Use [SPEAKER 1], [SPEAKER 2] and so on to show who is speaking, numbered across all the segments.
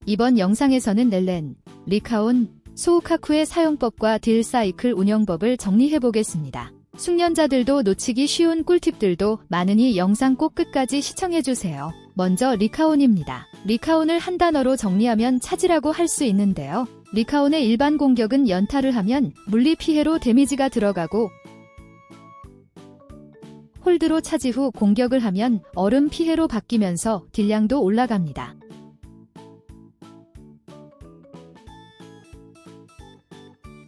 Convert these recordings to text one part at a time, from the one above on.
[SPEAKER 1] 이번 영상에서는 넬렌, 리카온, 소우카쿠의 사용법과 딜 사이클 운영법을 정리해보겠습니다. 숙련자들도 놓치기 쉬운 꿀팁들도 많으니 영상 꼭 끝까지 시청해주세요. 먼저 리카온입니다. 리카온을 한 단어로 정리하면 차지라고 할 수 있는데요. 리카온의 일반 공격은 연타를 하면 물리 피해로 데미지가 들어가고, 홀드로 차지 후 공격을 하면 얼음 피해로 바뀌면서 딜량도 올라갑니다.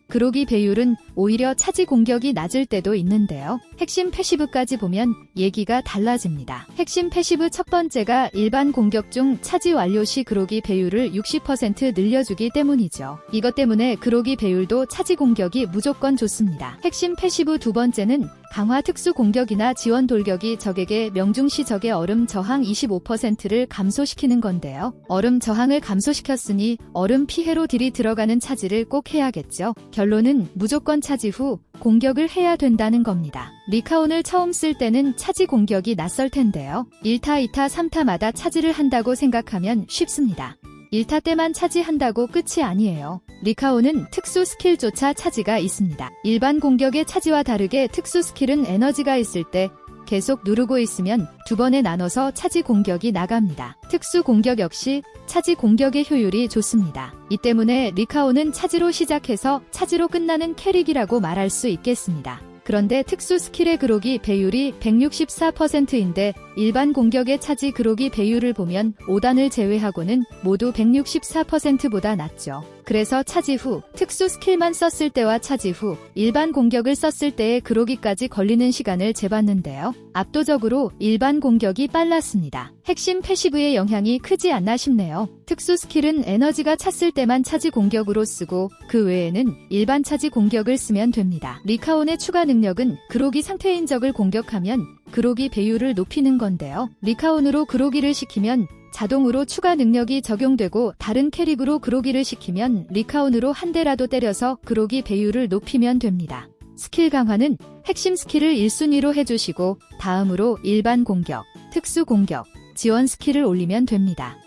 [SPEAKER 1] 그로기 배율은 오히려 차지 공격이 낮을 때도 있는데요. 핵심 패시브까지 보면 얘기가 달라집니다. 핵심 패시브 첫 번째가 일반 공격 중 차지 완료 시 그로기 배율을 60% 늘려주기 때문이죠. 이것 때문에 그로기 배율도 차지 공격이 무조건 좋습니다. 핵심 패시브 두 번째는 강화 특수 공격이나 지원 돌격이 적에게 명중시 적의 얼음 저항 25%를 감소시키는 건데요. 얼음 저항을 감소시켰으니 얼음 피해로 딜이 들어가는 차지를 꼭 해야겠죠. 결론은 무조건 차지 후 공격을 해야 된다는 겁니다. 리카온을 처음 쓸 때는 차지 공격이 낯설 텐데요. 1타, 2타, 3타마다 차지를 한다고 생각하면 쉽습니다. 1타 때만 차지한다고 끝이 아니에요. 리카온은 특수 스킬조차 차지가 있습니다. 일반 공격의 차지와 다르게 특수 스킬은 에너지가 있을 때 계속 누르고 있으면 두 번에 나눠서 차지 공격이 나갑니다. 특수 공격 역시 차지 공격의 효율이 좋습니다. 이 때문에 리카온은 차지로 시작해서 차지로 끝나는 캐릭이라고 말할 수 있겠습니다. 그런데 특수 스킬의 그로기 배율이 164%인데 일반 공격의 차지 그로기 배율을 보면 5단을 제외하고는 모두 164%보다 낮죠. 그래서 차지 후 특수 스킬만 썼을 때와 차지 후 일반 공격을 썼을 때의 그로기까지 걸리는 시간을 재봤는데요. 압도적으로 일반 공격이 빨랐습니다. 핵심 패시브의 영향이 크지 않나 싶네요. 특수 스킬은 에너지가 찼을 때만 차지 공격으로 쓰고 그 외에는 일반 차지 공격을 쓰면 됩니다. 리카온의 추가 능력은 그로기 상태인 적을 공격하면 그로기 배율을 높이는 건데요. 리카온으로 그로기를 시키면 자동으로 추가 능력이 적용되고 다른 캐릭으로 그로기를 시키면 리카온으로 한 대라도 때려서 그로기 배율을 높이면 됩니다. 스킬 강화는 핵심 스킬을 1순위로 해주시고 다음으로 일반 공격, 특수 공격, 지원 스킬을 올리면 됩니다.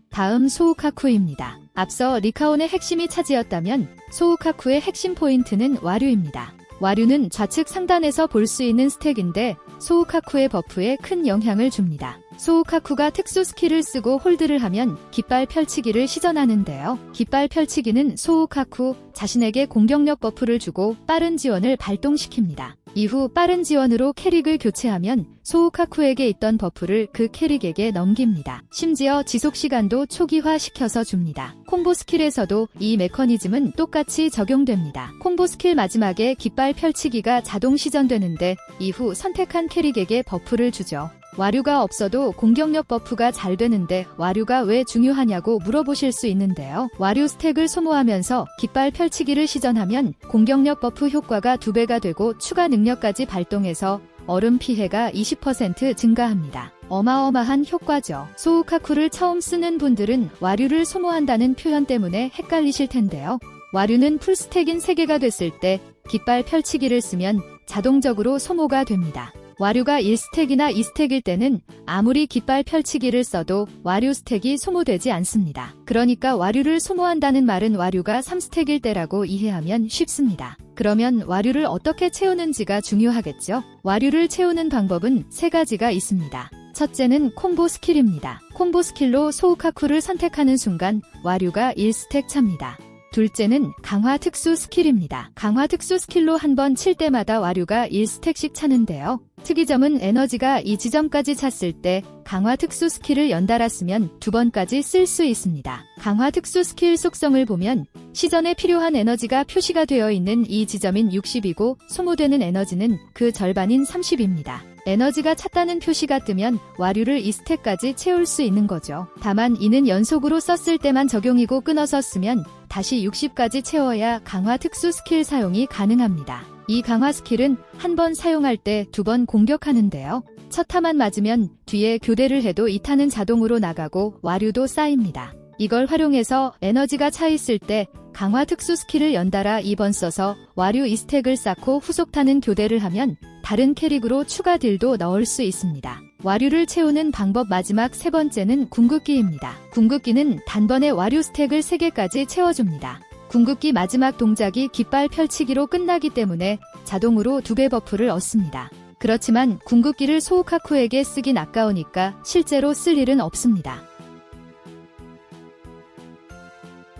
[SPEAKER 1] 다음 소우카쿠입니다. 앞서 리카온의 핵심이 차지였다면 소우카쿠의 핵심 포인트는 와류입니다. 와류는 좌측 상단에서 볼 수 있는 스택인데 소우카쿠의 버프에 큰 영향을 줍니다. 소우카쿠가 특수 스킬을 쓰고 홀드를 하면 깃발 펼치기를 시전하는데요. 깃발 펼치기는 소우카쿠 자신에게 공격력 버프를 주고 빠른 지원을 발동시킵니다. 이후 빠른 지원으로 캐릭을 교체하면 소우카쿠에게 있던 버프를 그 캐릭에게 넘깁니다. 심지어 지속시간도 초기화시켜서 줍니다. 콤보 스킬에서도 이 메커니즘은 똑같이 적용됩니다. 콤보 스킬 마지막에 깃발 펼치기가 자동 시전되는데 이후 선택한 캐릭에게 버프를 주죠. 와류가 없어도 공격력 버프가 잘 되는데 와류가 왜 중요하냐고 물어보실 수 있는데요. 와류 스택을 소모하면서 깃발 펼치기를 시전하면 공격력 버프 효과가 2배가 되고 추가 능력까지 발동해서 얼음 피해가 20% 증가합니다. 어마어마한 효과죠. 소우카쿠를 처음 쓰는 분들은 와류를 소모한다는 표현 때문에 헷갈리실 텐데요. 와류는 풀스택인 3개가 됐을 때 깃발 펼치기를 쓰면 자동적으로 소모가 됩니다. 와류가 1스택이나 2스택일 때는 아무리 깃발 펼치기를 써도 와류 스택이 소모되지 않습니다. 그러니까 와류를 소모한다는 말은 와류가 3스택일 때라고 이해하면 쉽습니다. 그러면 와류를 어떻게 채우는지가 중요하겠죠? 와류를 채우는 방법은 3가지가 있습니다. 첫째는 콤보 스킬입니다. 콤보 스킬로 소우카쿠를 선택하는 순간 와류가 1스택 찹니다. 둘째는 강화 특수 스킬입니다. 강화 특수 스킬로 한 번 칠 때마다 와류가 1스택씩 차는데요. 특이점은 에너지가 이 지점까지 찼을 때 강화 특수 스킬을 연달아 쓰면 2번까지 쓸 수 있습니다. 강화 특수 스킬 속성을 보면 시전에 필요한 에너지가 표시가 되어 있는 이 지점인 60이고 소모되는 에너지는 그 절반인 30입니다. 에너지가 찼다는 표시가 뜨면 와류를 2스택까지 채울 수 있는 거죠. 다만 이는 연속으로 썼을 때만 적용이고 끊어서 쓰면 다시 60까지 채워야 강화 특수 스킬 사용이 가능합니다. 이 강화 스킬은 한 번 사용할 때 2번 공격하는데요. 첫 타만 맞으면 뒤에 교대를 해도 2타는 자동으로 나가고 와류도 쌓입니다. 이걸 활용해서 에너지가 차 있을 때 강화 특수 스킬을 연달아 2번 써서 와류 2스택을 쌓고 후속타는 교대를 하면 다른 캐릭으로 추가 딜도 넣을 수 있습니다. 와류를 채우는 방법 마지막 세 번째는 궁극기입니다. 궁극기는 단번에 와류 스택을 3개까지 채워줍니다. 궁극기 마지막 동작이 깃발 펼치기로 끝나기 때문에 자동으로 2배 버프를 얻습니다. 그렇지만 궁극기를 소우카쿠에게 쓰긴 아까우니까 실제로 쓸 일은 없습니다.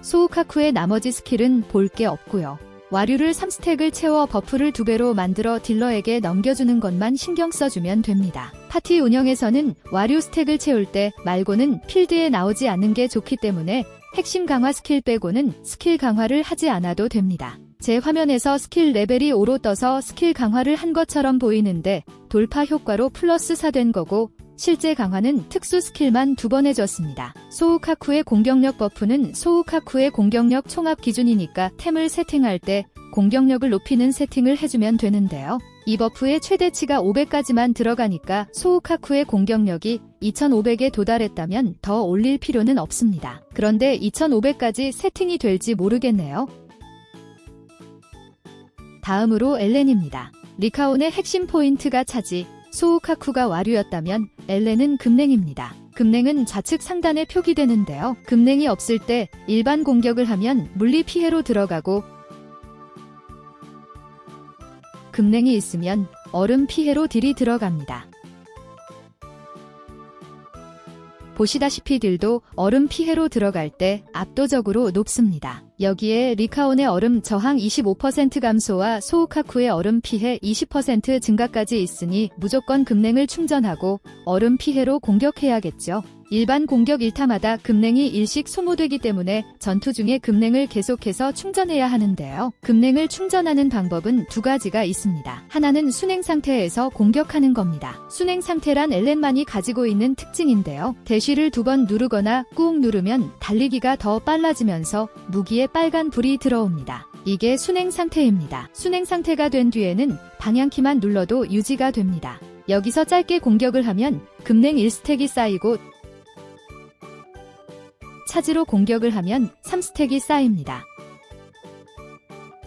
[SPEAKER 1] 소우카쿠의 나머지 스킬은 볼 게 없고요. 와류를 3스택을 채워 버프를 2배로 만들어 딜러에게 넘겨주는 것만 신경 써주면 됩니다. 파티 운영에서는 와류 스택을 채울 때 말고는 필드에 나오지 않는 게 좋기 때문에 핵심 강화 스킬 빼고는 스킬 강화를 하지 않아도 됩니다. 제 화면에서 스킬 레벨이 5로 떠서 스킬 강화를 한 것처럼 보이는데 돌파 효과로 플러스 4 된 거고 실제 강화는 특수 스킬만 2번 해줬습니다. 소우카쿠의 공격력 버프는 소우카쿠의 공격력 총합 기준이니까 템을 세팅할 때 공격력을 높이는 세팅을 해주면 되는데요. 이 버프의 최대치가 500까지만 들어가니까 소우카쿠의 공격력이 2500에 도달했다면 더 올릴 필요는 없습니다. 그런데 2500까지 세팅이 될지 모르겠네요. 다음으로 엘렌입니다. 리카온의 핵심 포인트가 차지, 소우카쿠가 와류였다면 엘렌은 금냉입니다. 금냉은 좌측 상단에 표기되는데요. 금냉이 없을 때 일반 공격을 하면 물리 피해로 들어가고 금냉이 있으면 얼음 피해로 딜이 들어갑니다. 보시다시피 딜도 얼음 피해로 들어갈 때 압도적으로 높습니다. 여기에 리카온의 얼음 저항 25% 감소와 소우카쿠의 얼음 피해 20% 증가까지 있으니 무조건 금냉을 충전하고 얼음 피해로 공격해야겠죠. 일반 공격 1타마다 금냉이 일씩 소모되기 때문에 전투 중에 금냉을 계속해서 충전해야 하는데요. 금냉을 충전하는 방법은 2가지가 있습니다. 하나는 순행 상태에서 공격하는 겁니다. 순행 상태란 엘렌만이 가지고 있는 특징인데요. 대쉬를 2번 누르거나 꾹 누르면 달리기가 더 빨라지면서 무기에 빨간 불이 들어옵니다. 이게 순행 상태입니다. 순행 상태가 된 뒤에는 방향키만 눌러도 유지가 됩니다. 여기서 짧게 공격을 하면 금냉 1스택이 쌓이고 차지로 공격을 하면 3스택이 쌓입니다.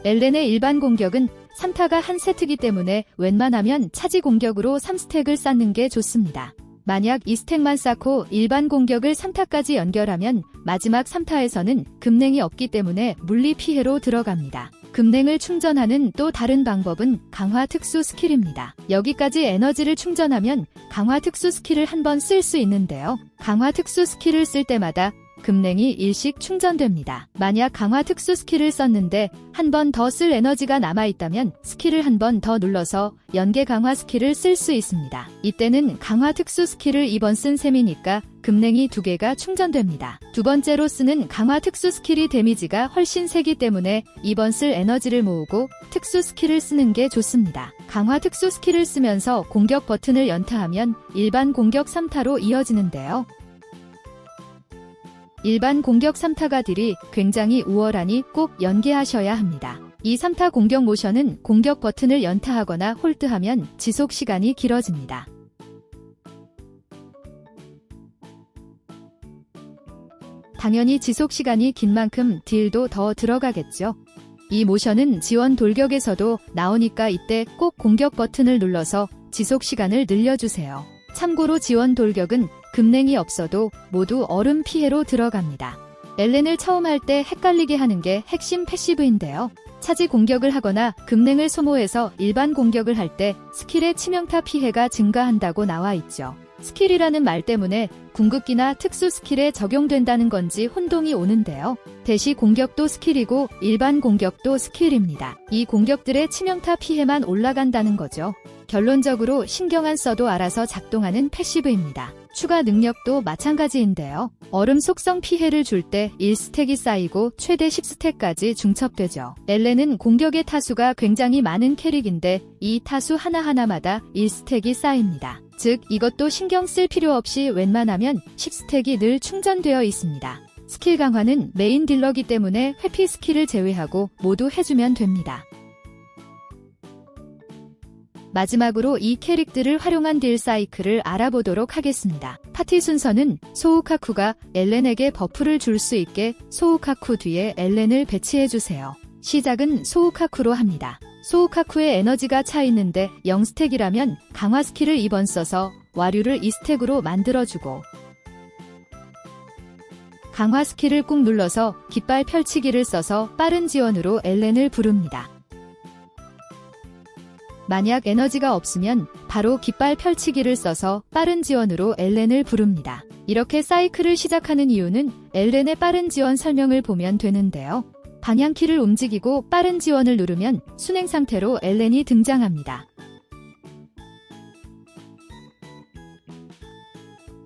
[SPEAKER 1] 엘렌의 일반 공격은 3타가 한 세트이기 때문에 웬만하면 차지 공격으로 3스택을 쌓는 게 좋습니다. 만약 2스택만 쌓고 일반 공격을 3타까지 연결하면 마지막 3타에서는 금냉이 없기 때문에 물리 피해로 들어갑니다. 금냉을 충전하는 또 다른 방법은 강화 특수 스킬입니다. 여기까지 에너지를 충전하면 강화 특수 스킬을 한 번 쓸 수 있는데요. 강화 특수 스킬을 쓸 때마다 금냉이 일씩 충전됩니다. 만약 강화 특수 스킬을 썼는데 한 번 더 쓸 에너지가 남아있다면 스킬을 한 번 더 눌러서 연계 강화 스킬을 쓸 수 있습니다. 이때는 강화 특수 스킬을 2번 쓴 셈이니까 금냉이 2개가 충전됩니다. 두 번째로 쓰는 강화 특수 스킬이 데미지가 훨씬 세기 때문에 2번 쓸 에너지를 모으고 특수 스킬을 쓰는 게 좋습니다. 강화 특수 스킬을 쓰면서 공격 버튼을 연타하면 일반 공격 3타로 이어지는데요. 일반 공격 3타가 딜이 굉장히 우월하니 꼭 연계하셔야 합니다. 이 3타 공격 모션은 공격 버튼을 연타하거나 홀드하면 지속 시간이 길어집니다. 당연히 지속 시간이 긴 만큼 딜도 더 들어가겠죠. 이 모션은 지원 돌격에서도 나오니까 이때 꼭 공격 버튼을 눌러서 지속 시간을 늘려주세요. 참고로 지원 돌격은 금냉이 없어도 모두 얼음 피해로 들어갑니다. 엘렌을 처음 할 때 헷갈리게 하는 게 핵심 패시브인데요. 차지 공격을 하거나 금냉을 소모해서 일반 공격을 할 때 스킬의 치명타 피해가 증가한다고 나와 있죠. 스킬이라는 말 때문에 궁극기나 특수 스킬에 적용된다는 건지 혼동이 오는데요. 대시 공격도 스킬이고 일반 공격도 스킬입니다. 이 공격들의 치명타 피해만 올라간다는 거죠. 결론적으로 신경 안 써도 알아서 작동하는 패시브입니다. 추가 능력도 마찬가지인데요. 얼음 속성 피해를 줄 때 1스택이 쌓이고 최대 10스택까지 중첩되죠. 엘렌은 공격의 타수가 굉장히 많은 캐릭인데 이 타수 하나하나마다 1스택이 쌓입니다. 즉 이것도 신경 쓸 필요 없이 웬만하면 10스택이 늘 충전되어 있습니다. 스킬 강화는 메인 딜러기 때문에 회피 스킬을 제외하고 모두 해주면 됩니다. 마지막으로 이 캐릭들을 활용한 딜 사이클을 알아보도록 하겠습니다. 파티 순서는 소우카쿠가 엘렌에게 버프를 줄 수 있게 소우카쿠 뒤에 엘렌을 배치해주세요. 시작은 소우카쿠로 합니다. 소우카쿠의 에너지가 차 있는데 0스택이라면 강화 스킬을 2번 써서 와류를 이 스택으로 만들어주고 강화 스킬을 꾹 눌러서 깃발 펼치기를 써서 빠른 지원으로 엘렌을 부릅니다. 만약 에너지가 없으면 바로 깃발 펼치기를 써서 빠른 지원으로 엘렌을 부릅니다. 이렇게 사이클을 시작하는 이유는 엘렌의 빠른 지원 설명을 보면 되는데요. 방향키를 움직이고 빠른 지원을 누르면 순행 상태로 엘렌이 등장합니다.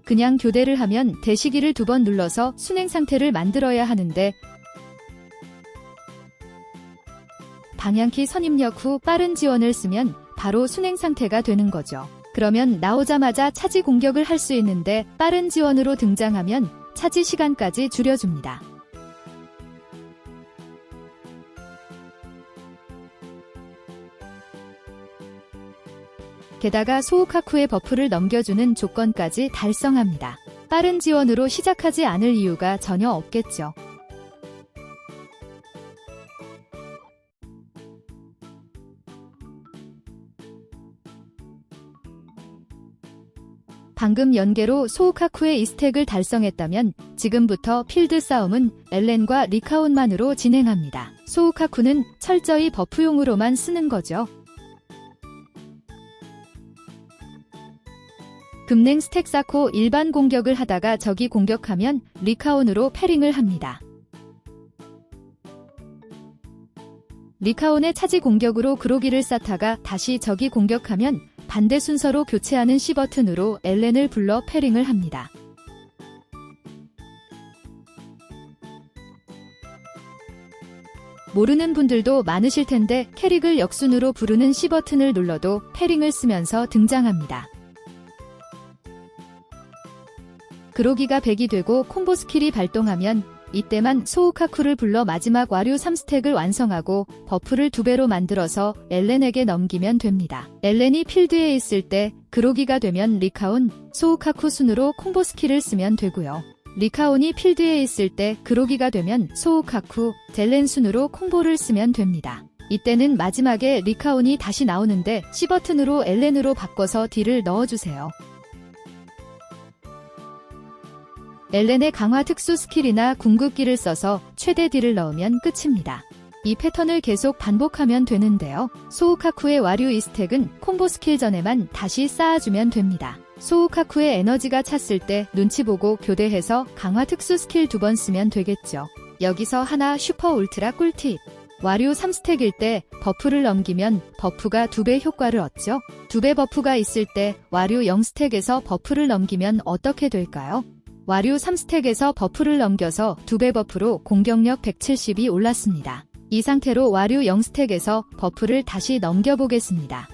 [SPEAKER 1] 그냥 교대를 하면 대시기를 2번 눌러서 순행 상태를 만들어야 하는데 방향키 선입력 후 빠른 지원을 쓰면 바로 순행 상태가 되는 거죠. 그러면 나오자마자 차지 공격을 할 수 있는데 빠른 지원으로 등장하면 차지 시간까지 줄여줍니다. 게다가 소우카쿠의 버프를 넘겨주는 조건까지 달성합니다. 빠른 지원으로 시작하지 않을 이유가 전혀 없겠죠. 방금 연계로 소우카쿠의 이 스택을 달성했다면 지금부터 필드 싸움은 엘렌과 리카온만으로 진행합니다. 소우카쿠는 철저히 버프용으로만 쓰는 거죠. 금냉 스택 쌓고 일반 공격을 하다가 적이 공격하면 리카온으로 패링을 합니다. 리카온의 차지 공격으로 그로기를 쌓다가 다시 적이 공격하면 반대 순서로 교체하는 C버튼으로 엘렌을 불러 패링을 합니다. 모르는 분들도 많으실 텐데 캐릭을 역순으로 부르는 C버튼을 눌러도 패링을 쓰면서 등장합니다. 그로기가 100이 되고 콤보 스킬이 발동하면 이때만 소우카쿠를 불러 마지막 와류 3스택을 완성하고 버프를 2배로 만들어서 엘렌에게 넘기면 됩니다. 엘렌이 필드에 있을 때 그로기가 되면 리카온, 소우카쿠 순으로 콤보 스킬을 쓰면 되고요. 리카온이 필드에 있을 때 그로기가 되면 소우카쿠, 젤렌 순으로 콤보를 쓰면 됩니다. 이때는 마지막에 리카온이 다시 나오는데 C버튼으로 엘렌으로 바꿔서 딜을 넣어주세요. 엘렌의 강화 특수 스킬이나 궁극기를 써서 최대 딜을 넣으면 끝입니다. 이 패턴을 계속 반복하면 되는데요. 소우카쿠의 와류 2스택은 콤보 스킬 전에만 다시 쌓아주면 됩니다. 소우카쿠의 에너지가 찼을 때 눈치 보고 교대해서 강화 특수 스킬 2번 쓰면 되겠죠. 여기서 하나 슈퍼 울트라 꿀팁. 와류 3스택일 때 버프를 넘기면 버프가 2배 효과를 얻죠. 2배 버프가 있을 때 와류 0스택에서 버프를 넘기면 어떻게 될까요? 와류 3스택에서 버프를 넘겨서 2배 버프로 공격력 170이 올랐습니다. 이 상태로 와류 0스택에서 버프를 다시 넘겨보겠습니다.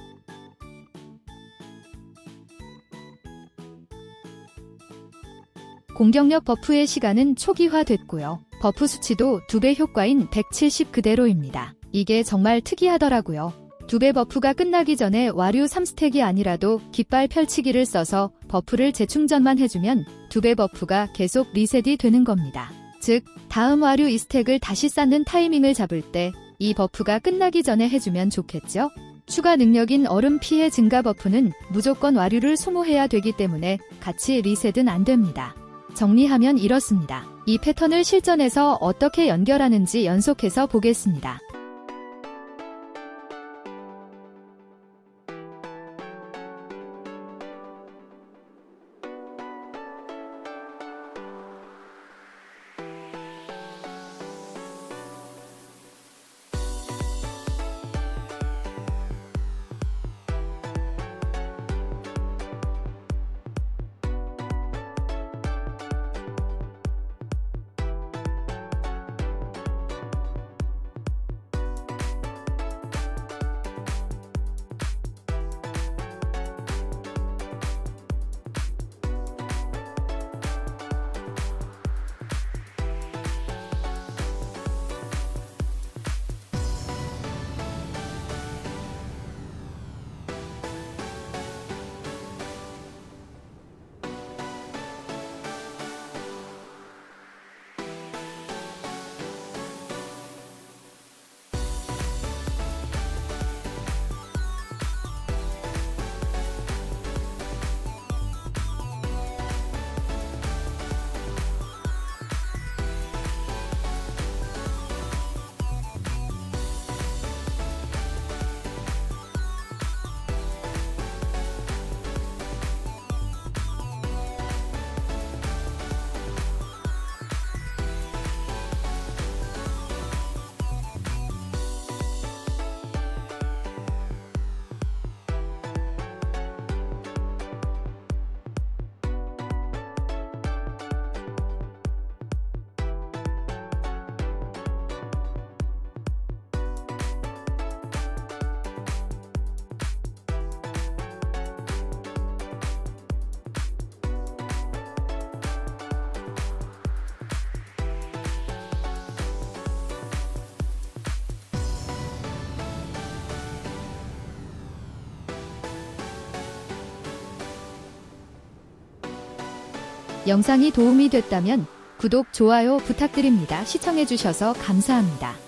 [SPEAKER 1] 공격력 버프의 시간은 초기화됐고요. 버프 수치도 2배 효과인 170 그대로입니다. 이게 정말 특이하더라고요. 2배 버프가 끝나기 전에 와류 3스택이 아니라도 깃발 펼치기를 써서 버프를 재충전만 해주면 2배 버프가 계속 리셋이 되는 겁니다. 즉, 다음 와류 2스택을 다시 쌓는 타이밍을 잡을 때 이 버프가 끝나기 전에 해주면 좋겠죠? 추가 능력인 얼음 피해 증가 버프는 무조건 와류를 소모해야 되기 때문에 같이 리셋은 안 됩니다. 정리하면 이렇습니다. 이 패턴을 실전에서 어떻게 연결하는지 연속해서 보겠습니다. 영상이 도움이 됐다면 구독, 좋아요 부탁드립니다. 시청해주셔서 감사합니다.